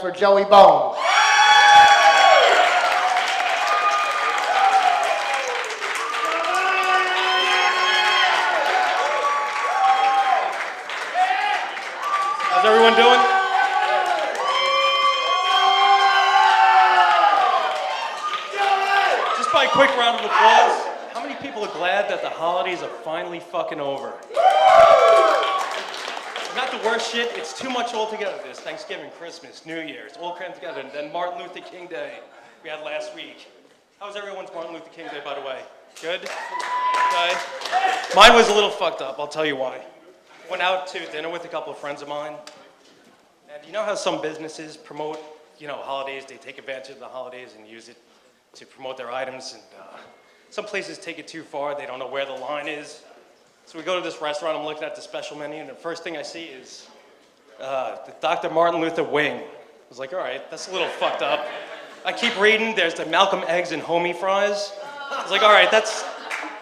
for Joey Bones. How's everyone doing? Just by a quick round of applause, how many people are glad that the holidays are finally fucking over? Not the worst shit, it's too much altogether. There's Thanksgiving, Christmas, New Year's, all crammed together, and then Martin Luther King Day we had last week. How was everyone's Martin Luther King Day, by the way? Good? Okay. Mine was a little fucked up, I'll tell you why. Went out to dinner with a couple of friends of mine, and you know how some businesses promote, holidays, they take advantage of the holidays and use it to promote their items, and some places take it too far, they don't know where the line is. So we go to this restaurant, I'm looking at the special menu, and the first thing I see is the Dr. Martin Luther wing. I was like, all right, that's a little fucked up. I keep reading, there's the Malcolm eggs and homie fries. I was like, all right, this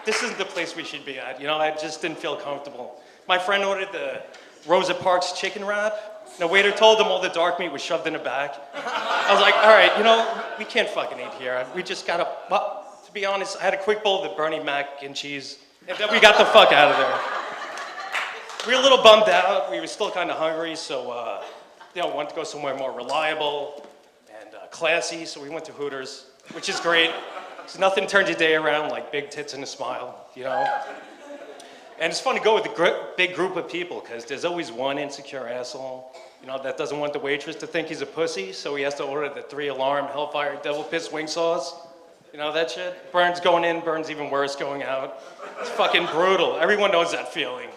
isn't the place we should be at. I just didn't feel comfortable. My friend ordered the Rosa Parks chicken wrap. The waiter told him all the dark meat was shoved in the back. I was like, all right, we can't fucking eat here. We just gotta, well, to be honest, I had a quick bowl of the Bernie mac and cheese. And then we got the fuck out of there. We were a little bummed out. We were still kind of hungry, so wanted to go somewhere more reliable and classy. So we went to Hooters, which is great. So nothing turns your day around like big tits and a smile, And it's fun to go with a big group of people because there's always one insecure asshole, that doesn't want the waitress to think he's a pussy, so he has to order the 3-alarm Hellfire Devil Piss wing sauce. That shit? Burns going in, burns even worse going out. It's fucking brutal. Everyone knows that feeling,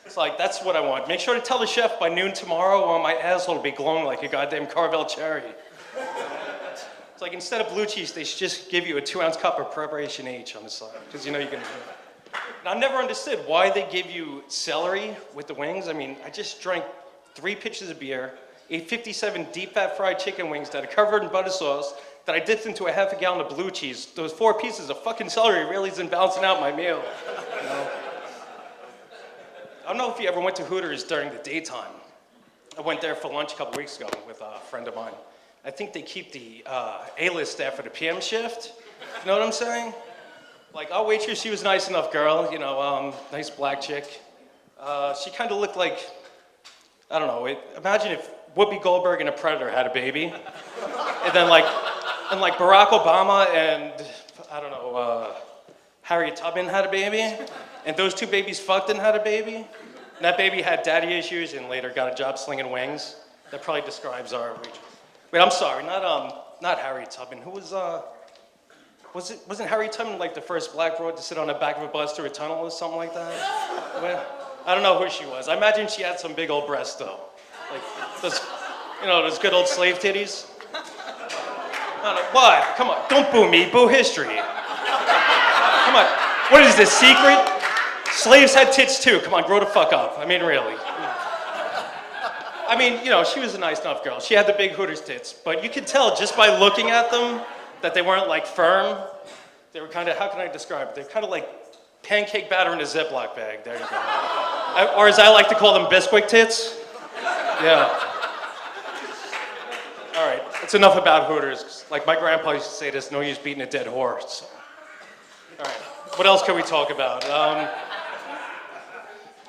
It's like, that's what I want. Make sure to tell the chef by noon tomorrow or my asshole will be glowing like a goddamn Carvel cherry. It's like, instead of blue cheese, they should just give you a 2-ounce cup of preparation H on the side, because you can do it. And I never understood why they give you celery with the wings. I mean, I just drank 3 pitchers of beer, ate 57 deep-fat fried chicken wings that are covered in butter sauce, that I dipped into a half a gallon of blue cheese. Those 4 pieces of fucking celery really isn't balancing out my meal. I don't know if you ever went to Hooters during the daytime. I went there for lunch a couple weeks ago with a friend of mine. I think they keep the A-list staff for the PM shift. You know what I'm saying? Like, our waitress, she was a nice enough girl, nice black chick. She kind of looked like, I don't know, imagine if Whoopi Goldberg and a Predator had a baby. And then like Barack Obama and, I don't know, Harriet Tubman had a baby, and those 2 babies fucked and had a baby. And that baby had daddy issues and later got a job slinging wings. That probably describes our waitress. Wait, I'm sorry, not Harriet Tubman. Who wasn't Harriet Tubman like the first black broad to sit on the back of a bus through a tunnel or something like that? Well, I don't know who she was. I imagine she had some big old breasts though. Like those good old slave titties. What? Come on, don't boo me, boo history. Come on, what is this, secret? Slaves had tits too, come on, grow the fuck up. I mean, really. I mean, she was a nice enough girl. She had the big Hooters tits, but you could tell just by looking at them that they weren't like firm. They were kind of, how can I describe it? They're kind of like pancake batter in a Ziploc bag, there you go. Or as I like to call them, Bisquick tits. Yeah. All right, it's enough about Hooters. Like my grandpa used to say, there's no use beating a dead horse. All right, what else can we talk about?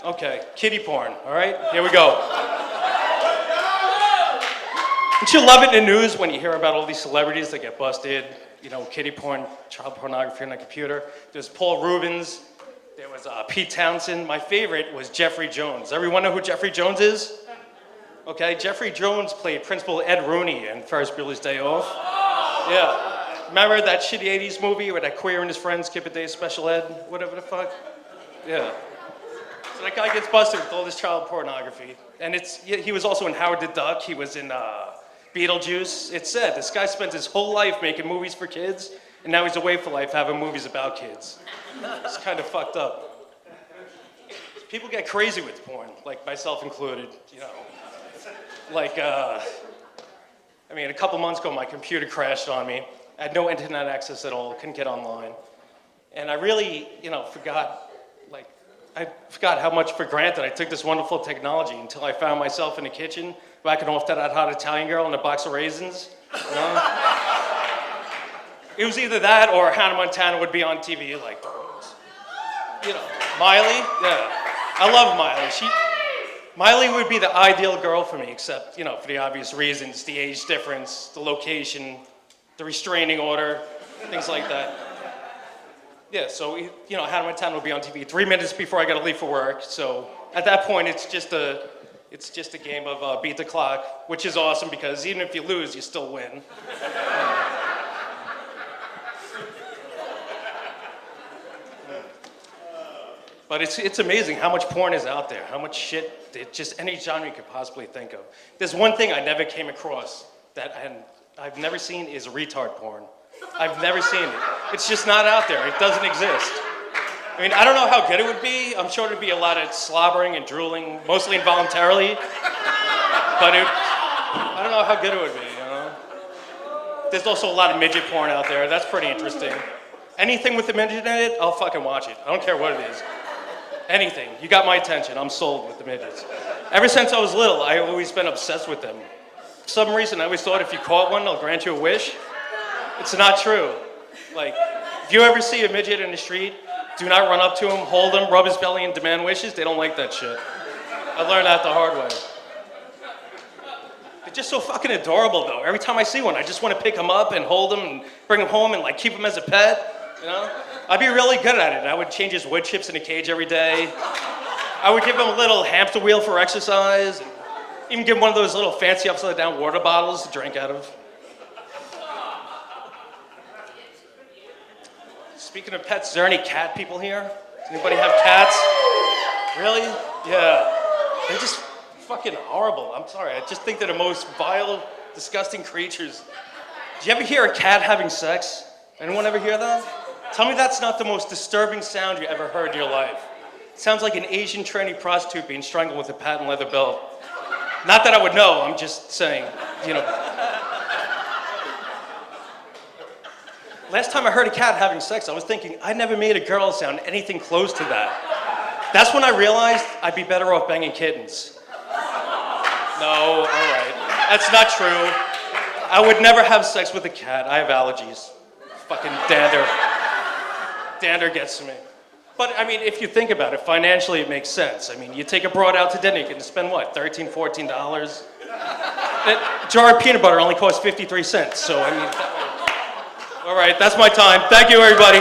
Okay, kiddie porn, all right? Here we go. Don't you love it in the news when you hear about all these celebrities that get busted, kiddie porn, child pornography on the computer? There's Paul Rubens, there was Pete Townsend. My favorite was Jeffrey Jones. Everyone know who Jeffrey Jones is? Okay, Jeffrey Jones played Principal Ed Rooney in Ferris Bueller's Day Off. Yeah. Remember that shitty 80s movie where that queer and his friends skip a day of special ed? Whatever the fuck? Yeah. So that guy gets busted with all this child pornography. And he was also in Howard the Duck. He was in Beetlejuice. It's sad. This guy spent his whole life making movies for kids, and now he's away for life having movies about kids. It's kind of fucked up. People get crazy with porn, like myself included, Like, a couple months ago, my computer crashed on me. I had no internet access at all, couldn't get online. And I really, forgot how much for granted I took this wonderful technology until I found myself in the kitchen whacking off to that hot Italian girl and a box of raisins. You know? It was either that or Hannah Montana would be on TV like, you know, Miley. Yeah, I love Miley. Miley would be the ideal girl for me, except, you know, for the obvious reasons, the age difference, the location, the restraining order, things like that. Yeah, so, you know, Hannah Montana would be on TV 3 minutes before I got to leave for work. So at that point, it's just a game of beat the clock, which is awesome because even if you lose, you still win. But it's amazing how much porn is out there, how much shit, just any genre you could possibly think of. There's one thing I never came across that I've never seen is retard porn. I've never seen it. It's just not out there. It doesn't exist. I mean, I don't know how good it would be. I'm sure there'd be a lot of slobbering and drooling, mostly involuntarily. But I don't know how good it would be, you know? There's also a lot of midget porn out there. That's pretty interesting. Anything with a midget in it, I'll fucking watch it. I don't care what it is. Anything. You got my attention. I'm sold with the midgets. Ever since I was little, I've always been obsessed with them. For some reason, I always thought if you caught one, they'll grant you a wish. It's not true. Like, if you ever see a midget in the street, do not run up to him, hold him, rub his belly, and demand wishes. They don't like that shit. I learned that the hard way. They're just so fucking adorable, though. Every time I see one, I just want to pick him up and hold him and bring him home and, like, keep him as a pet, you know? I'd be really good at it. I would change his wood chips in a cage every day. I would give him a little hamster wheel for exercise, and even give him one of those little fancy upside-down water bottles to drink out of. Speaking of pets, is there any cat people here? Does anybody have cats? Really? Yeah. They're just fucking horrible. I'm sorry. I just think they're the most vile, disgusting creatures. Did you ever hear a cat having sex? Anyone ever hear that? Tell me that's not the most disturbing sound you ever heard in your life. It sounds like an Asian tranny prostitute being strangled with a patent leather belt. Not that I would know, I'm just saying, you know. Last time I heard a cat having sex, I was thinking, I never made a girl sound anything close to that. That's when I realized I'd be better off banging kittens. No, all right. That's not true. I would never have sex with a cat. I have allergies. Fucking dander. Dander gets to me. But, I mean, if you think about it, financially it makes sense. I mean, you take a broad out to dinner, you can spend, what, $13, $14? That jar of peanut butter only costs 53 cents, so, I mean, all right, that's my time. Thank you, everybody.